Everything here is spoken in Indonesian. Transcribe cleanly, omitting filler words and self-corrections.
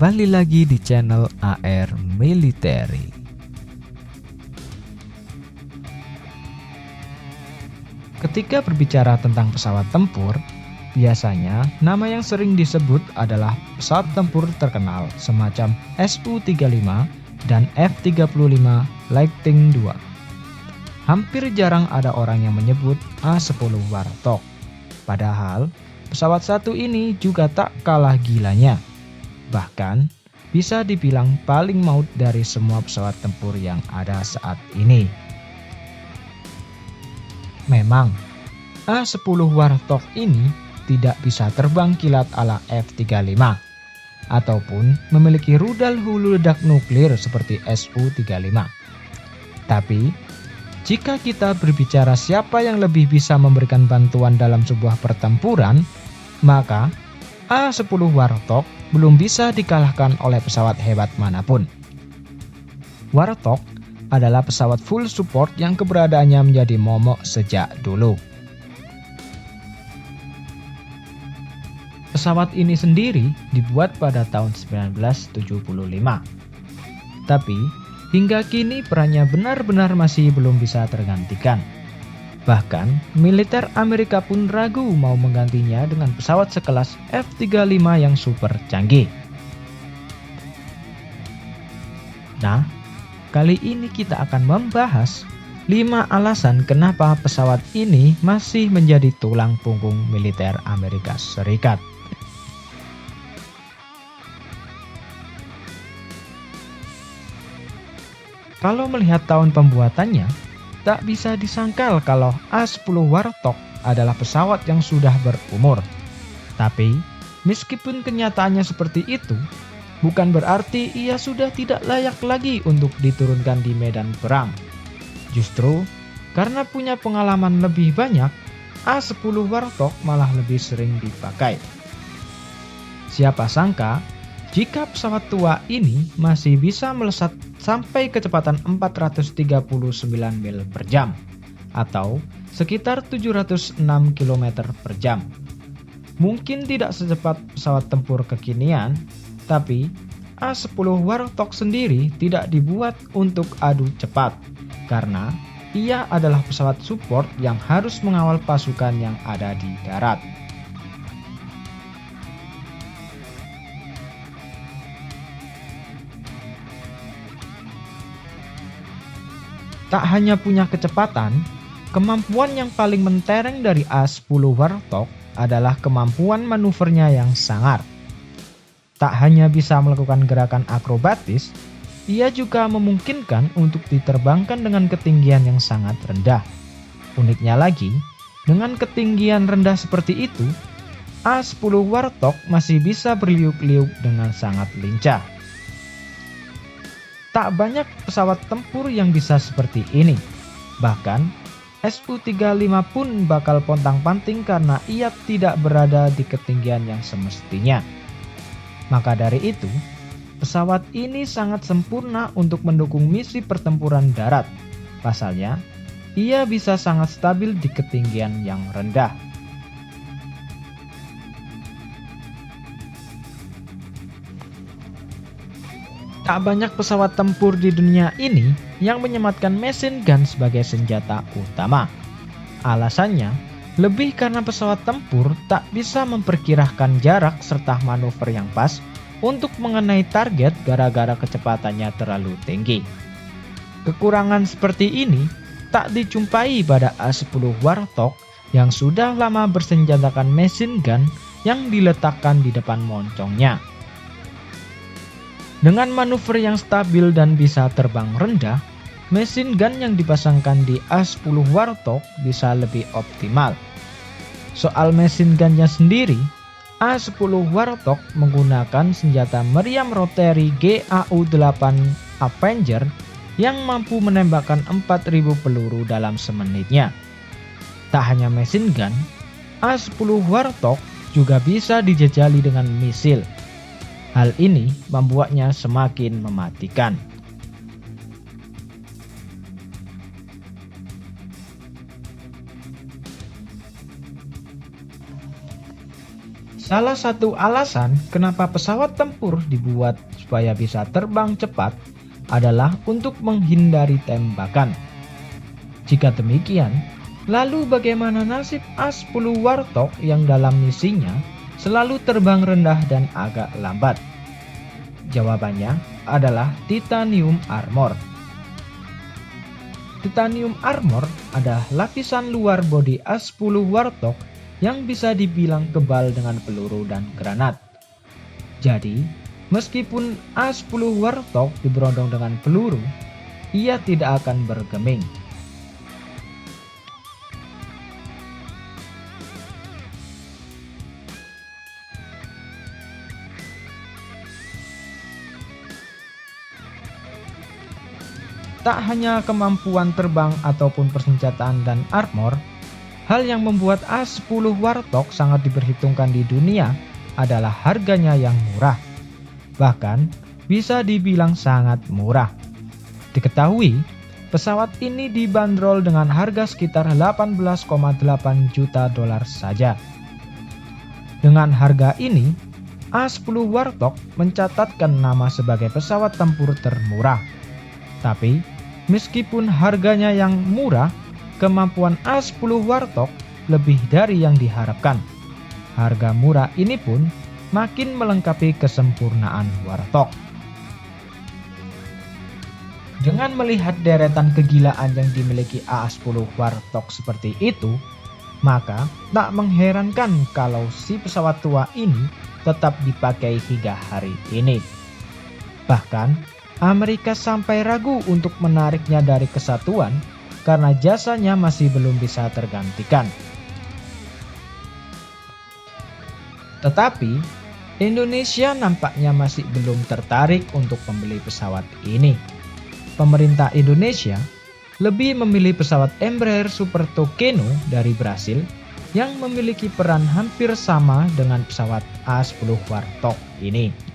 kembali lagi di channel AR Military. Ketika berbicara tentang pesawat tempur, biasanya nama yang sering disebut adalah pesawat tempur terkenal semacam Su-35 dan F-35 Lightning II. Hampir jarang ada orang yang menyebut A-10 Warthog. Padahal, pesawat satu ini juga tak kalah gilanya. Bahkan, bisa dibilang paling maut dari semua pesawat tempur yang ada saat ini. Memang, A-10 Warthog ini tidak bisa terbang kilat ala F-35 ataupun memiliki rudal hulu ledak nuklir seperti Su-35. Tapi, jika kita berbicara siapa yang lebih bisa memberikan bantuan dalam sebuah pertempuran, maka A-10 Warthog belum bisa dikalahkan oleh pesawat hebat manapun. Warthog adalah pesawat full support yang keberadaannya menjadi momok sejak dulu. Pesawat ini sendiri dibuat pada tahun 1975. Tapi, hingga kini perannya benar-benar masih belum bisa tergantikan. Bahkan, militer Amerika pun ragu mau menggantinya dengan pesawat sekelas F-35 yang super canggih. Nah, kali ini kita akan membahas 5 alasan kenapa pesawat ini masih menjadi tulang punggung militer Amerika Serikat. Kalau melihat tahun pembuatannya, tak bisa disangkal kalau A-10 Warthog adalah pesawat yang sudah berumur. Tapi, meskipun kenyataannya seperti itu, bukan berarti ia sudah tidak layak lagi untuk diturunkan di medan perang. Justru, karena punya pengalaman lebih banyak, A-10 Warthog malah lebih sering dipakai. Siapa sangka, jika pesawat tua ini masih bisa melesat sampai kecepatan 439 mil per jam atau sekitar 706 km per jam. Mungkin tidak secepat pesawat tempur kekinian, tapi A-10 Warthog sendiri tidak dibuat untuk adu cepat karena ia adalah pesawat support yang harus mengawal pasukan yang ada di darat. Tak hanya punya kecepatan, kemampuan yang paling mentereng dari A-10 Warthog adalah kemampuan manuvernya yang sangar. Tak hanya bisa melakukan gerakan akrobatis, ia juga memungkinkan untuk diterbangkan dengan ketinggian yang sangat rendah. Uniknya lagi, dengan ketinggian rendah seperti itu, A-10 Warthog masih bisa berliuk-liuk dengan sangat lincah. Tak banyak pesawat tempur yang bisa seperti ini. Bahkan, Su-35 pun bakal pontang-panting karena ia tidak berada di ketinggian yang semestinya. Maka dari itu, pesawat ini sangat sempurna untuk mendukung misi pertempuran darat. Pasalnya, ia bisa sangat stabil di ketinggian yang rendah. Tak banyak pesawat tempur di dunia ini yang menyematkan machine gun sebagai senjata utama. Alasannya, lebih karena pesawat tempur tak bisa memperkirakan jarak serta manuver yang pas untuk mengenai target gara-gara kecepatannya terlalu tinggi. Kekurangan seperti ini tak dijumpai pada A-10 Warthog yang sudah lama bersenjatakan machine gun yang diletakkan di depan moncongnya. Dengan manuver yang stabil dan bisa terbang rendah, machine gun yang dipasangkan di A-10 Warthog bisa lebih optimal. Soal machine gunnya sendiri, A-10 Warthog menggunakan senjata meriam rotary GAU-8 Avenger yang mampu menembakkan 4.000 peluru dalam semenitnya. Tak hanya machine gun, A-10 Warthog juga bisa dijajali dengan misil. Hal ini membuatnya semakin mematikan. Salah satu alasan kenapa pesawat tempur dibuat supaya bisa terbang cepat adalah untuk menghindari tembakan. Jika demikian, lalu bagaimana nasib A-10 Warthog yang dalam misinya selalu terbang rendah dan agak lambat? Jawabannya adalah titanium armor. Titanium armor adalah lapisan luar bodi A-10 Warthog yang bisa dibilang kebal dengan peluru dan granat. Jadi, meskipun A-10 Warthog diberondong dengan peluru, ia tidak akan bergeming. Tak hanya kemampuan terbang ataupun persenjataan dan armor, hal yang membuat A-10 Warthog sangat diperhitungkan di dunia adalah harganya yang murah. Bahkan bisa dibilang sangat murah. Diketahui, pesawat ini dibanderol dengan harga sekitar 18,8 juta dolar saja. Dengan harga ini, A-10 Warthog mencatatkan nama sebagai pesawat tempur termurah. Tapi, meskipun harganya yang murah, kemampuan A-10 Warthog lebih dari yang diharapkan. Harga murah ini pun makin melengkapi kesempurnaan Warthog. Dengan melihat deretan kegilaan yang dimiliki A-10 Warthog seperti itu, maka tak mengherankan kalau si pesawat tua ini tetap dipakai hingga hari ini. Bahkan, Amerika sampai ragu untuk menariknya dari kesatuan karena jasanya masih belum bisa tergantikan. Tetapi, Indonesia nampaknya masih belum tertarik untuk membeli pesawat ini. Pemerintah Indonesia lebih memilih pesawat Embraer Super Tucano dari Brasil yang memiliki peran hampir sama dengan pesawat A-10 Warthog ini.